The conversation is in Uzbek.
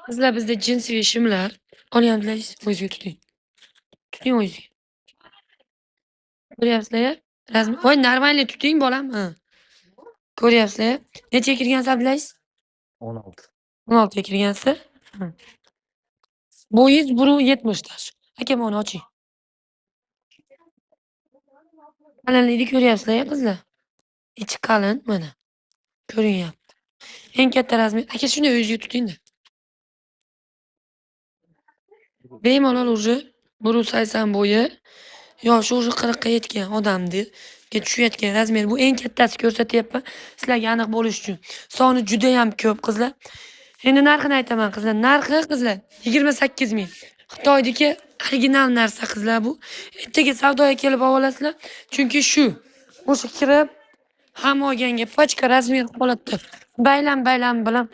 Qizlar bizda jinsiy shimlar olyapmiz. O'zingizga tuting. Tuting o'zingizga. Ko'ryapsizlar? Rasm. Voy, normalniy tuting bolam. Ha. Ko'ryapsizlar? Nechaga kirgansiz bilaysiz? 16. 16 ga kirgansiz. Bo'yingiz 1.70 tash. Aka, buni oching. Qalinlikni ko'ryapsizlar qizlar? Ichi qalin mana. Ko'rinyapti. Eng katta razmer. Aka, shuni o'zingizga tuting-da. Bemalol уже 1.80 bo'yi. Yoshi уже 40 ga yetgan odamni tushayotgan razmer. Bu eng kattasi ko'rsatyapman. Sizlarga aniq bo'lish uchun. Soni juda ham ko'p qizlar. Endi narxini aytaman qizlar. Narxi qizlar 28 ming. Xitoydagi original narsa qizlar bu. Ertaga savdoga kelib olasizlar. Chunki shu. O'sha kirib hamma olganga pachka razmer holatda baylam bilan